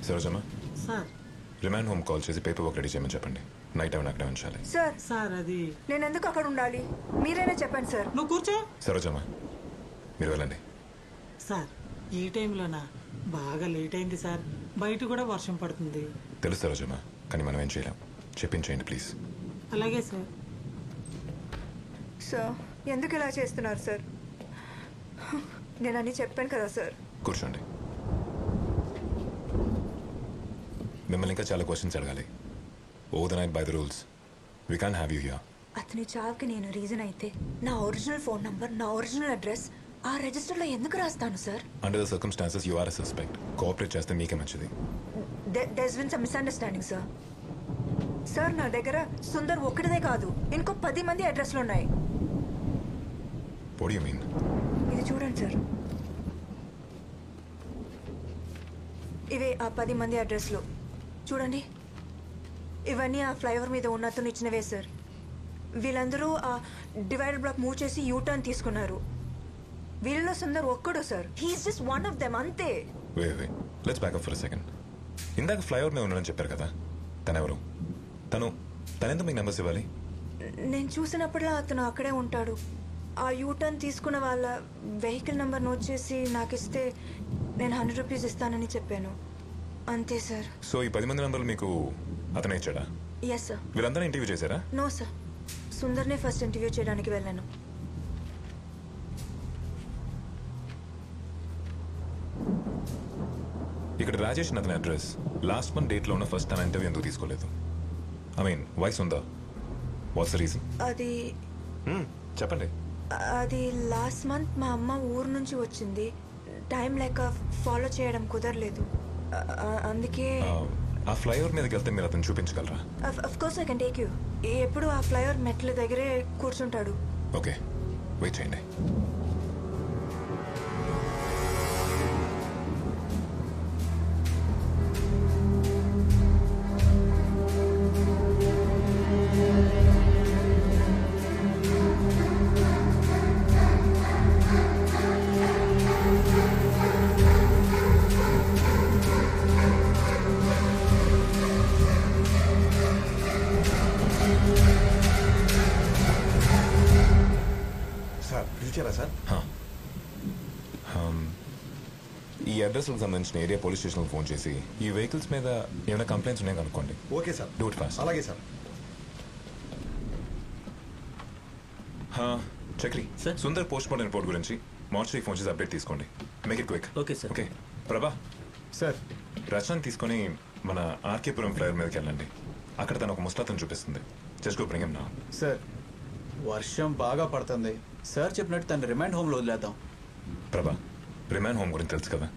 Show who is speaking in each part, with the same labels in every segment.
Speaker 1: Sarojamma,
Speaker 2: sir
Speaker 1: remand home call చేసి paper work ready చేయమని చెప్పండి. నైట్ టైం అక్కడే ఉంచాలి.
Speaker 3: సార్
Speaker 2: సార్ అది
Speaker 3: నేను ఎందుకు అక్కడ ఉండాలి? మీరైనా చెప్పండి సార్.
Speaker 2: నువ్వు కూర్చో.
Speaker 1: సరోజమ్మ, మీరు వెళ్ళండి.
Speaker 2: సార్ ఈ టైంలోనా? బాగా లేట్ అయింది సార్. బయట కూడా వర్షం పడుతుంది.
Speaker 1: తెలుసు సరోజమ్మ, కానీ మనం ఏం చేయలేం. చెప్పించేయండి ప్లీజ్.
Speaker 2: అలాగే సార్.
Speaker 3: సార్ ఎందుకు ఇలా చేస్తున్నారు సార్? నేను అన్నీ చెప్పాను కదా సార్.
Speaker 1: కూర్చోండి. మిమ్మల్ని ఇంకా చాలా క్వశ్చన్స్ అడగాలి. Over the night by the rules we can't have you here.
Speaker 3: అతని చావుకి నేను రీజన్ అయితే నా ఒరిజినల్ ఫోన్ నంబర్, నా ఒరిజినల్ అడ్రస్ ఆ రిజిస్టర్లో ఎందుకు రాస్తాను sir?
Speaker 1: Under the circumstances you are a suspect. Cooperate చేస్తే మీకే మంచిది.
Speaker 3: There's been some misunderstanding sir. Sir నా దగ్గర సుందర్ ఒక్కడిదే కాదు, ఇంకో 10 మంది అడ్రస్లు ఉన్నాయి.
Speaker 1: What do you mean?
Speaker 3: ఇది చూడండి సార్. ఇవే ఆ 10 మంది అడ్రస్లు. చూడండి, ఇవన్నీ ఆ ఫ్లైఓవర్ మీద ఉన్న అతను ఇచ్చినవే సార్. వీళ్ళందరూ ఆ డివైడర్ బ్లాక్ మూవ్ చేసి యూటర్న్ తీసుకున్నారు. వీళ్ళలో సుందర్ ఒక్కడు sir. He is just one of them, అంతే.
Speaker 1: We let's back up for a second. ఇందాక ఫ్లైఓవర్ మీద ఉన్నాడని చెప్పారు కదా, తనెవరు? తనెందుకు మీకు నెంబర్స్ ఇవ్వాలి?
Speaker 3: నేను చూసినప్పుడల్లా అతను అక్కడే ఉంటాడు. ఆ యూటర్న్ తీసుకున్న వాళ్ళ వెహికల్ నెంబర్ నోట్ చేసి నాకు ఇస్తే నేను 100 రూపీస్ ఇస్తానని చెప్పాను, అంతే సార్.
Speaker 1: సో ఈ 10 మంది నెంబర్లు మీకు అతనే ఇచ్చాడా?
Speaker 3: Yes sir.
Speaker 1: వీళ్ళందరూ ఇంటర్వ్యూ చేశారా?
Speaker 3: నో సార్, సుందర్నే ఫస్ట్ ఇంటర్వ్యూ చేయడానికి వెళ్ళాను.
Speaker 1: ఇక్కడ రాజేష్ అతని అడ్రస్ లాస్ట్ మంత్ డేట్లో ఉన్న ఫస్ట్ తన ఇంటర్వ్యూ ఎందుకు తీసుకోలేదు? ఐ మీన్ వాయిస్ ఉందా? What's the reason?
Speaker 3: అది
Speaker 1: చెప్పండి.
Speaker 3: అది లాస్ట్ మంత్ మా అమ్మ ఊరు నుంచి వచ్చింది. టైం లేక ఫాలో చేయడం కుదరలేదు, అందుకే.
Speaker 1: ఆ ఫ్లైఓవర్ మీదకి వెళ్తే మీరు అతను చూపించగలరా?
Speaker 3: Of course I can take you. ఎప్పుడు ఆ ఫ్లైఓవర్ మెట్ల దగ్గరే కూర్చుంటాడు.
Speaker 1: ఓకే, వెయిట్ చేయండి. ఈ అడ్రస్లకు సంబంధించిన ఏరియా పోలీస్ స్టేషన్కి ఫోన్ చేసి ఈ వెహికల్స్ మీద ఏమైనా కంప్లైంట్స్ ఉన్నాయో కనుక్కోండి.
Speaker 4: Okay sir.
Speaker 1: Do it fast.
Speaker 4: అలాగే sir.
Speaker 1: Chakri sir, Sundar post mortem report గురించి మార్చరీ ఫోన్ చేసి అప్డేట్ తీసుకోండి. Make it quick.
Speaker 5: Okay sir.
Speaker 1: Okay Prabha
Speaker 4: sir,
Speaker 1: Rachana తీసుకొని మన ఆర్కేపురం ఫ్లైఓవర్ మీదకి వెళ్ళండి. అక్కడ తను ఒక ముస్తాతను చూపిస్తుంది. Just go bring him now.
Speaker 5: Sir వర్షం బాగా పడుతుంది సార్, చెప్పినట్టు తను రిమాండ్ హోమ్లో వదిలేద్దాం.
Speaker 1: ప్రభా, రిమాండ్ హోమ్ గురించి తెలుసు కదా,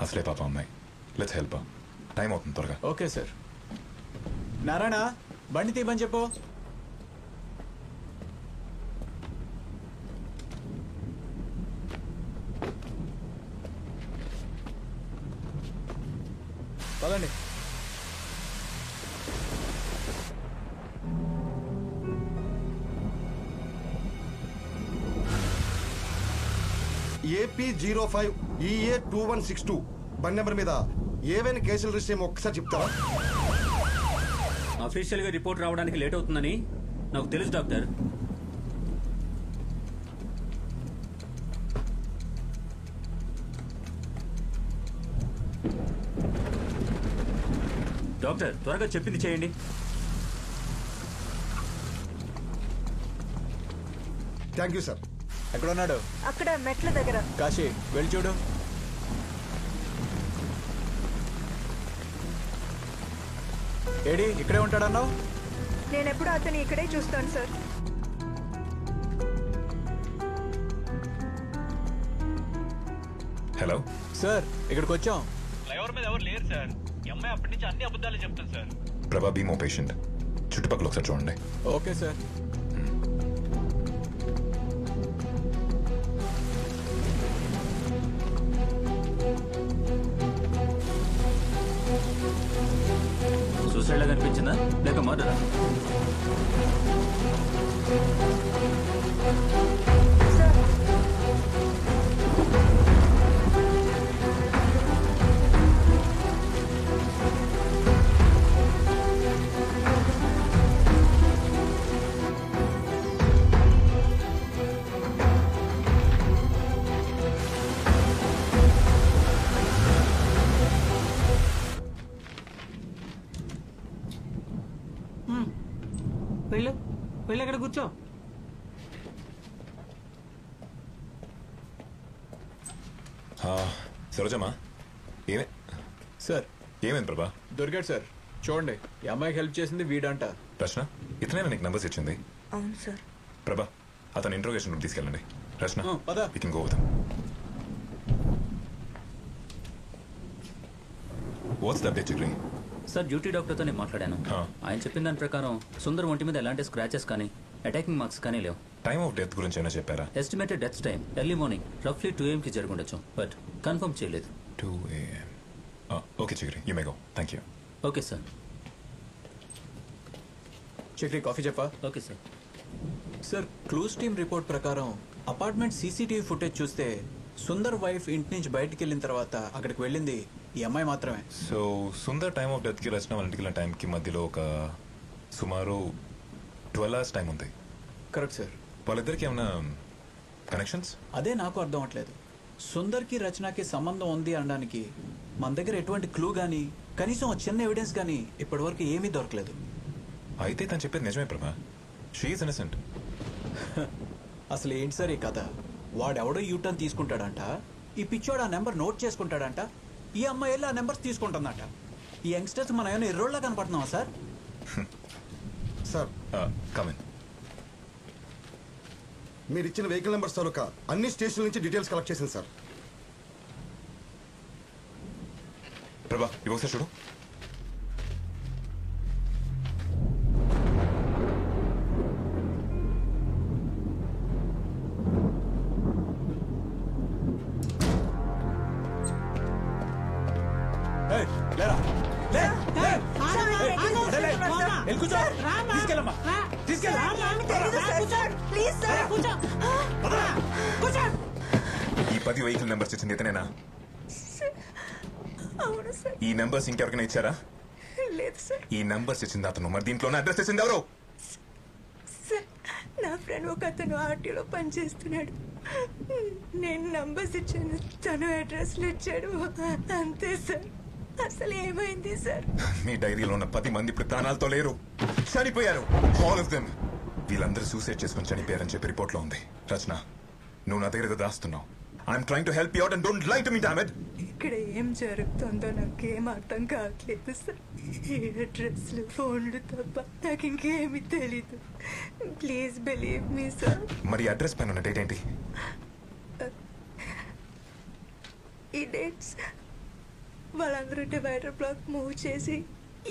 Speaker 1: అసలే పాప అమ్మాయి. Let's help. టైం అవుతుంది, త్వరగా.
Speaker 5: Okay sir. నారాయణ బండి తీయమని చెప్పు. పదండి.
Speaker 4: AP05 EA2162 బండి నెంబర్ మీద ఏవైనా కేసులు రిజిస్టర్ ఏమో ఒక్కసారి చెప్తారా?
Speaker 6: అఫీషియల్గా రిపోర్ట్ రావడానికి లేట్ అవుతుందని నాకు తెలుసు డాక్టర్. డాక్టర్ త్వరగా చెప్పింది చేయండి.
Speaker 4: Thank you sir.
Speaker 5: ఎక్కడ ఉన్నాడు?
Speaker 3: అక్కడ మెట్ల దగ్గర.
Speaker 5: కాశీ వెళ్ళి చూడు. ఏడి ఇక్కడే ఉంటాడన్నావు?
Speaker 3: నేను ఎప్పుడు అతన్ని ఇక్కడే చూస్తాను సార్.
Speaker 1: హలో
Speaker 5: సార్, ఇక్కడికి వచ్చాం.
Speaker 6: ఫ్లైఓవర్ మీద ఎవరు లేరు సార్. ఈ అమ్మాయి అప్పటి నుంచి అన్ని అబద్ధాలు చెప్తాను సార్.
Speaker 1: ప్రభా, బీ మో పేషెంట్. చుట్టుపక్కల ఒకసారి చూడండి.
Speaker 5: Okay sir.
Speaker 6: సూసైడ్ లా కనిపించిందా లేక మర్డరా?
Speaker 2: వెళ్ళి అక్కడ కూర్చో.
Speaker 1: సరోజమ్మా ఏమే
Speaker 5: సార్
Speaker 1: ఏమైంది ప్రభా?
Speaker 5: దొరికాడు సార్. చూడండి, ఈ అమ్మాయికి హెల్ప్ చేసింది వీడంట.
Speaker 1: రచన ఇతనే నీకు నంబర్స్ ఇచ్చింది.
Speaker 3: అవును సార్.
Speaker 1: ప్రభా అతను ఇంట్రోగేషన్ రూమ్ తీసుకెళ్ళండి. రచన
Speaker 5: పద.
Speaker 1: You can go with him. What's the update Chigri?
Speaker 7: Sir duty డాక్టర్తో నేను మాట్లాడాను. ఆయన చెప్పిన దాని ప్రకారం సుందర్ ఒంటి మీద ఎలాంటి స్క్రాచెస్ కానీ అటాకింగ్ మార్క్స్ కానీ లేవు.
Speaker 1: టైమ్ ఆఫ్ డెత్ గురించి ఏమైనా చెప్పారా?
Speaker 7: Estimated death time early morning రఫ్లీ 2 AM జరుగుండొచ్చు, బట్ కన్ఫర్మ్ చేయలేదు.
Speaker 1: 2 AM. Okay Chigri, you may go. Thank you.
Speaker 7: Okay sir.
Speaker 5: Chakri coffee చెప్పా?
Speaker 7: Okay sir.
Speaker 5: Sir clues team report ప్రకారం అపార్ట్మెంట్ సీసీటీవీ ఫుటేజ్ చూస్తే సుందర్ వైఫ్ ఇంటి నుంచి బయటికి వెళ్ళిన తర్వాత అక్కడికి వెళ్ళింది ఈ అమ్మాయి మాత్రమే.
Speaker 1: సో సుందర్ టైమ్ ఆఫ్ డెత్కి రచన వాళ్ళ ఇంటికి వెళ్ళిన టైంకి మధ్యలో ఒక సుమారు 12 hours టైం ఉంది.
Speaker 5: Correct sir.
Speaker 1: వాళ్ళిద్దరికి ఏమైనా కనెక్షన్స్?
Speaker 5: అదే నాకు అర్థం అవట్లేదు. సుందర్కి రచనకి సంబంధం ఉంది అనడానికి మన దగ్గర ఎటువంటి క్లూ కానీ కనీసం ఒక చిన్న ఎవిడెన్స్ కానీ ఇప్పటివరకు ఏమీ దొరకలేదు.
Speaker 1: అయితే తను చెప్పేది నిజమే ప్రభా. She is innocent.
Speaker 5: అసలు ఏంటి సార్ ఈ కథ? వాడెవడో యూటర్న్ తీసుకుంటాడంట, ఈ పిచ్చోడు ఆ నెంబర్ నోట్ చేసుకుంటాడంట, ఈ అమ్మాయి వెళ్ళి ఆ నెంబర్స్ తీసుకుంటుందంట. ఈ యంగ్స్టర్స్ మనం ఏమైనా ఎర్రోళ్ళ కనపడుతున్నావా సార్?
Speaker 4: Sir
Speaker 1: come in.
Speaker 4: మీరు ఇచ్చిన వెహికల్ నెంబర్స్ తాలూకా అన్ని స్టేషన్ల నుంచి డీటెయిల్స్ కలెక్ట్ చేసింది సార్.
Speaker 1: ప్రభా ఇవి ఒకసారి చూడు.
Speaker 5: లేరా లే లే
Speaker 2: ఆగమ్మా, ఆగు.
Speaker 5: లే, లే.
Speaker 2: రామ్మా.
Speaker 5: వెళ్ళి కూర్చో.
Speaker 2: రామ్మా.
Speaker 5: తీసుకెళ్ళమ్మా.
Speaker 2: రా.
Speaker 5: తీసుకెళ్ళు.
Speaker 2: రామ్మా.
Speaker 3: తెలీదు సార్.
Speaker 2: కూర్చో.
Speaker 3: Please sir.
Speaker 2: కూర్చో. కూర్చో.
Speaker 1: ఈ 10 వెహికల్ నెంబర్స్ ఇచ్చింది ఇతనేనా?
Speaker 3: అవును సార్.
Speaker 1: ఈ నెంబర్స్ ఇంకెవరికైనా ఇచ్చారా?
Speaker 3: లేదు సార్.
Speaker 1: ఈ నెంబర్స్ ఇచ్చింది అతను, మరి దీంట్లోనే అడ్రస్ ఇచ్చింది ఎవరు?
Speaker 3: సార్ నా ఫ్రెండ్ ఒక అతను ఆర్టీలో పనిచేస్తున్నాడు. నేను నంబర్స్ ఇచ్చాను, తను అడ్రస్లు ఇచ్చాడు, అంతే సార్. అసలు ఏమైంది సార్?
Speaker 1: మీ డైరీలో ఉన్న 10 మంది ఇప్పుడు ప్రాణాలతో లేరు, చనిపోయారు. All of them. వీళ్ళందరూ సూసైడ్ చేసుకుని చనిపోయారని చెప్పి రిపోర్ట్ లో ఉంది. రచన నువ్వు నా దగ్గర ఏదో దాస్తున్నావు. I'm trying to help you out and don't lie to me damn it.
Speaker 3: ఇక్కడ ఏం జరుగుతుందో నాకేం అర్థం కావట్లేదు సార్. ఈ అడ్రస్లు ఫోన్లు తప్ప నాకు ఇంకేమీ తెలీదు. Please believe me sir.
Speaker 1: మరి అడ్రస్ పైన ఉన్న డేట్ ఏంటి?
Speaker 3: ఈ డేట్స్ వాళ్ళందరూ డివైడర్ బ్లాక్ మూవ్ చేసి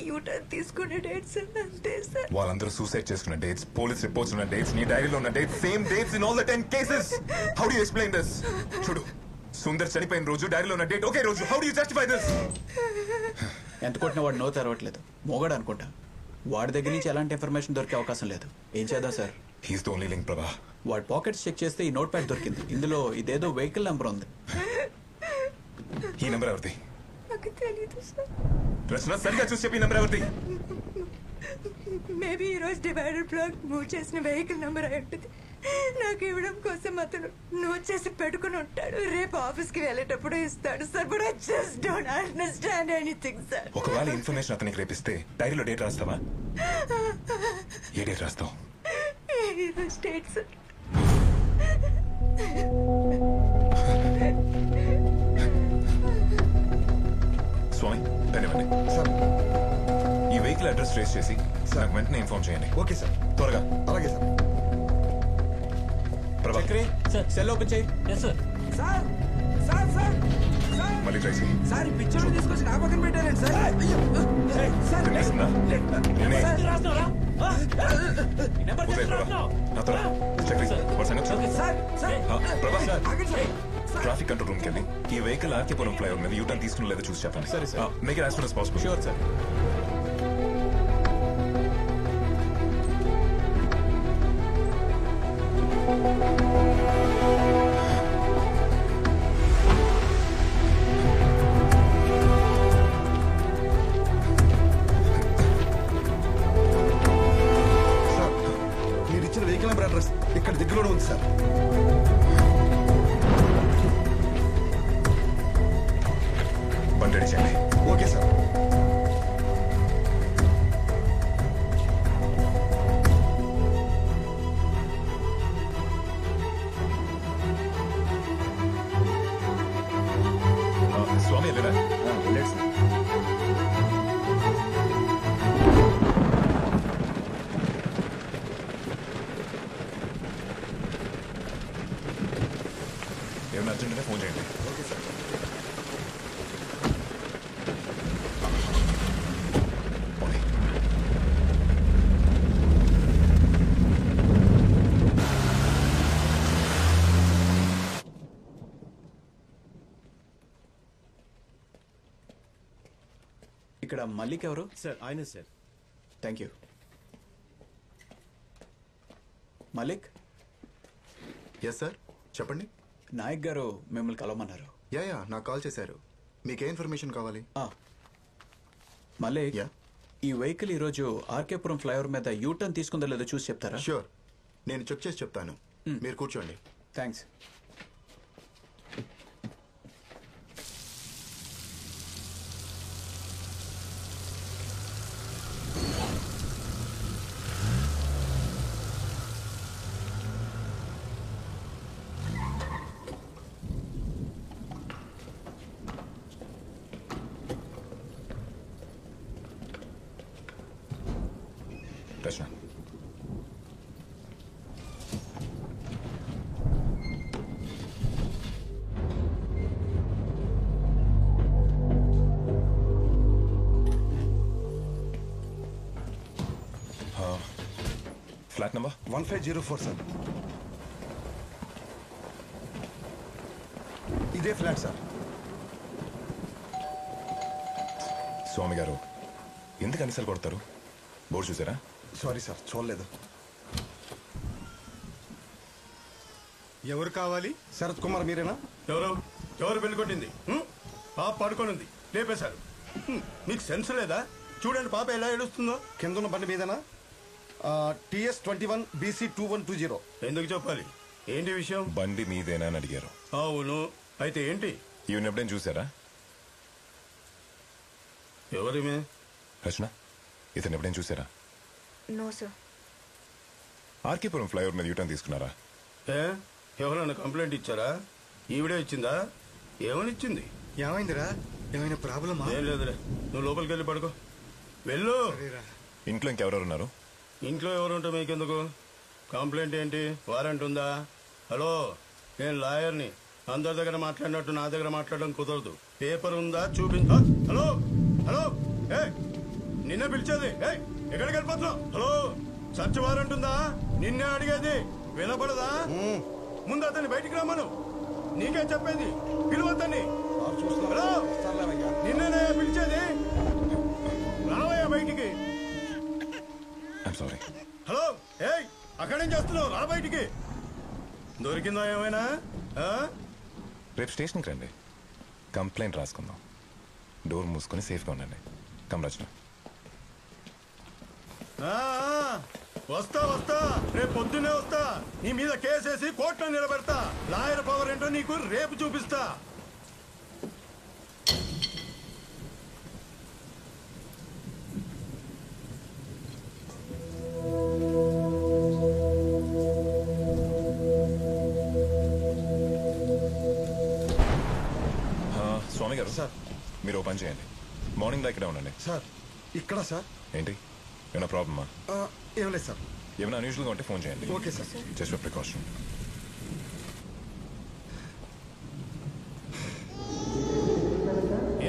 Speaker 3: యూటర్న్ తీసుకునే డేట్స్ అంతే సార్.
Speaker 1: వాళ్ళందరూ సూసైడ్ చేసుకున్న డేట్స్, పోలీస్ రిపోర్ట్స్ ఉన్న డేట్స్, నీ డైరీలో ఉన్న dates, same dates in all the 10 cases. How do you explain this? చూడు, సుందర్ చనిపోయిన రోజు డైరీలో ఉన్న డేట్ ఒకే రోజు. How do you justify this?
Speaker 5: ఎంత కొట్టినా వాడు నో తెరవట్లేదు. మోగాడు అనుకుంటా. వాడి దగ్గర నుంచి ఎలాంటి ఇన్ఫర్మేషన్ దొరికే అవకాశం లేదు. ఏం చేద్దాం sir?
Speaker 1: He's the only link ప్రభా.
Speaker 5: వాడి పాకెట్స్ చెక్ చేస్తే ఈ నోట్ ప్యాడ్ దొరికింది. ఇందులో ఇదేదో వెహికల్ నెంబర్ ఉంది.
Speaker 1: ఈ నెంబర్ ఎవరిది?
Speaker 3: నాకు తెలీదు సార్.
Speaker 1: రచన సరిగా చూసి చెప్పి ఈ నెంబర్ ఎవరిది?
Speaker 3: మేబీ ఈరోజు డివైడర్ బ్లాక్ మూవ్ చేసిన వెహికల్ నెంబర్ అయి ఉంటుంది. నాకు ఇవ్వడం కోసం అతను నోట్ చేసి పెట్టుకుని ఉంటాడు. రేపు ఆఫీస్కి వెళ్ళేటప్పుడు ఇస్తాడు sir. But I just don't understand anything sir.
Speaker 1: ఒకవేళ ఇన్ఫర్మేషన్ అతనికి రేపిస్తే డైరీలో డేట్ రాస్తావా? ఏ డేట్ రాస్తావు?
Speaker 3: ఈరోజు డేట్ సార్.
Speaker 1: స్వామి ధన్యవాడి.
Speaker 4: సార్
Speaker 1: ఈ వెహికల్ అడ్రస్ ట్రేస్ చేసి నాకు వెంటనే ఇన్ఫార్మ్ చేయండి.
Speaker 4: Okay sir.
Speaker 1: త్వరగా.
Speaker 4: అలాగే sir.
Speaker 1: Prabha
Speaker 5: Chakri
Speaker 7: sir.
Speaker 5: Cell open చేయి.
Speaker 7: Yes sir.
Speaker 8: Sir sir sir
Speaker 1: మళ్ళీ ట్రై చేయి.
Speaker 8: సార్ ఈ పిక్చర్ తీసుకొచ్చి నా పక్కన పెట్టారండి సార్. అయ్యో సార్
Speaker 1: వినిపిస్తుందా? నేనే.
Speaker 7: ఈ నెంబర్
Speaker 1: ఉదయ్ ప్రభా నా త్వర. చక్రి వాడి సంగతి చూడు.
Speaker 8: సార్ సార్
Speaker 1: ప్రభా
Speaker 8: ఆగండి సార్.
Speaker 1: ట్రాఫిక్ కంట్రోల్ రూమ్కి వెళ్ళి ఈ వెహికల్ ఆర్కేపురం ఫ్లైఓవర్ మీద యూటర్న్ తీసుకుని లేదో చూసి చెప్పండి.
Speaker 5: సరే, sir.
Speaker 1: Make it as soon as possible.
Speaker 5: Sure sir.
Speaker 4: Sir మీరు ఇచ్చిన వెహికల్ నెంబర్ అడ్రస్ ఇక్కడ దగ్గరలోనే ఉంది సార్.
Speaker 1: బండి రెడీ చేయండి.
Speaker 4: Okay sir.
Speaker 1: స్వామి వెళ్ళరా?
Speaker 4: లేదు సార్.
Speaker 1: ఏమైనా అర్జెంట్గా ఫోన్ చేయండి.
Speaker 4: Okay sir.
Speaker 1: పోనీ.
Speaker 5: ఇక్కడ మల్లిక్ ఎవరు?
Speaker 9: సార్ ఆయనే sir.
Speaker 5: Thank you. Malik,
Speaker 10: yes sir, చెప్పండి.
Speaker 5: నాయక్ గారు మిమ్మల్ని కలవమన్నారు.
Speaker 10: యా నాకు కాల్ చేశారు. మీకే ఇన్ఫర్మేషన్ కావాలి?
Speaker 5: మలిక్,
Speaker 10: యా.
Speaker 5: ఈ వెహికల్ ఈరోజు ఆర్కేపురం ఫ్లైఓవర్ మీద యూటర్న్ తీసుకుందో లేదో చూసి చెప్తారా?
Speaker 10: ష్యూర్, నేను చెక్ చేసి చెప్తాను. మీరు కూర్చోండి.
Speaker 5: థ్యాంక్స్.
Speaker 1: రచన, ఫ్లాట్ నెంబర్
Speaker 4: 1504 సార్. ఇదే ఫ్లాట్ సార్.
Speaker 1: స్వామి గారు ఎందుకు అన్నిసార్లు కొడతారు? బోర్డు చూసారా?
Speaker 4: సారీ సార్, చూడలేదు.
Speaker 9: ఎవరు కావాలి?
Speaker 4: శరత్ కుమార్ మీరేనా?
Speaker 9: ఎవరు పెళ్లి కొట్టింది? పాప పడుకోనుంది, లేపేశారు. మీకు సెన్స్ లేదా? చూడండి పాప ఎలా ఏడుస్తుందో.
Speaker 4: కింద ఉన్న బండి మీదేనా? TS 21 BC 2120.
Speaker 9: ఎందుకు చెప్పాలి? ఏంటి విషయం?
Speaker 1: బండి మీదేనా అని అడిగారు.
Speaker 9: అవును, అయితే ఏంటి?
Speaker 1: ఈవెన్ ఎప్పుడైనా చూసారా?
Speaker 9: ఎవరిమే?
Speaker 1: రచన, ఇతను ఎప్పుడైనా చూసారా?
Speaker 3: No sir.
Speaker 1: ఆర్కేపురం ఫ్లైఓవర్ మీద యూటర్న్ తీసుకున్నారా?
Speaker 9: ఎవరైనా కంప్లైంట్ ఇచ్చారా? ఈవిడే ఇచ్చిందా? ఏమని ఇచ్చింది?
Speaker 10: ఏమైందిరా? ఏమైనా ప్రాబ్లమా?
Speaker 9: ఏం లేదులే, నువ్వు లోపలికి వెళ్ళి పడుకో. వెళ్ళు.
Speaker 1: ఇంట్లో ఇంకెవరెవరు ఉన్నారు?
Speaker 9: ఇంట్లో ఎవరు ఉంటే మీకెందుకు? కంప్లైంట్ ఏంటి? వారెంట్ ఉందా? హలో, నేను లాయర్ని. అందరి దగ్గర మాట్లాడినట్టు నా దగ్గర మాట్లాడడం కుదరదు. పేపర్ ఉందా? చూపించా. హలో హలో, నిన్నే పిలిచేది. ఎక్కడికి వెళ్ళిపోతున్నావు? హలో, సర్చ్ వారెంట్ ఉందా? నిన్నే అడిగేది, వినపడదా? ముందు అతన్ని బయటికి రమ్మను. నీకే చెప్పేది, పిలువతని. హలో, నిన్నే పిలిచేది. రావయ్యా బయటికి.
Speaker 1: I'm sorry.
Speaker 9: హలో, అక్కడేం చేస్తున్నావు? రా బయటికి. దొరికిందా ఏమైనా?
Speaker 1: రేపు స్టేషన్కి రండి, కంప్లైంట్ రాసుకుందాం. డోర్ మూసుకొని సేఫ్గా ఉండండి. కమ్ రచన.
Speaker 9: వస్తా వస్తా, రేపు పొద్దున్నే వస్తా. నీ మీద కేసేసి కోర్టులో నిలబెడతా. లాయర్ పవర్ ఏంటో నీకు రేపు చూపిస్తా.
Speaker 1: స్వామి గారు
Speaker 4: సార్,
Speaker 1: మీరు ఓ పని చేయండి, మార్నింగ్ ఇక్కడే ఉండండి.
Speaker 4: సార్ ఇక్కడ సార్.
Speaker 1: ఏంటి, ఏమైనా ప్రాబ్లమా?
Speaker 4: ఏం లేదు సార్.
Speaker 1: ఏమైనా అన్యూజువల్గా ఉంటే ఫోన్ చేయండి.
Speaker 4: Okay sir.
Speaker 1: Just for precaution.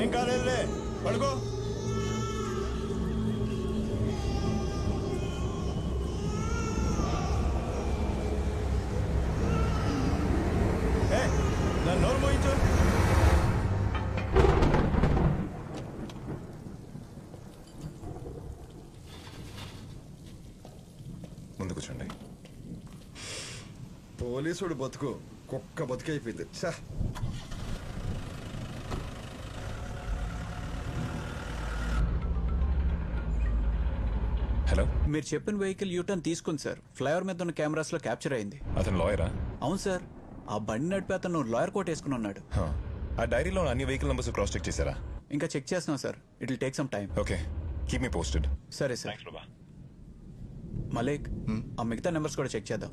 Speaker 9: ఏం కాలేదులే, పడుకో. నన్ను నోరు మోయించు.
Speaker 1: ముందు కూర్చోండి.
Speaker 4: పోలీసుడు బతుకు కుక్క బతుకు అయిపోయింది.
Speaker 1: హలో,
Speaker 5: మీరు చెప్పిన వెహికల్ యూటర్న్ తీసుకుంది సార్. ఫ్లైఓవర్ మీద ఉన్న కెమెరాస్ లో క్యాప్చర్ అయింది.
Speaker 1: అతను లాయరా?
Speaker 5: అవును సార్, ఆ బండి నడిపి అతను లాయర్ కోట్ వేసుకుని ఉన్నాడు.
Speaker 1: ఆ డైరీలో అన్ని వెహికల్ నంబర్స్ క్రాస్ చెక్ చేశారా?
Speaker 5: ఇంకా చెక్ చేస్తున్నాం sir. It will take some time.
Speaker 1: Okay, keep me posted.
Speaker 5: సరే సార్. మలిక్, ఆ మిగతా నెంబర్స్ కూడా చెక్ చేద్దాం.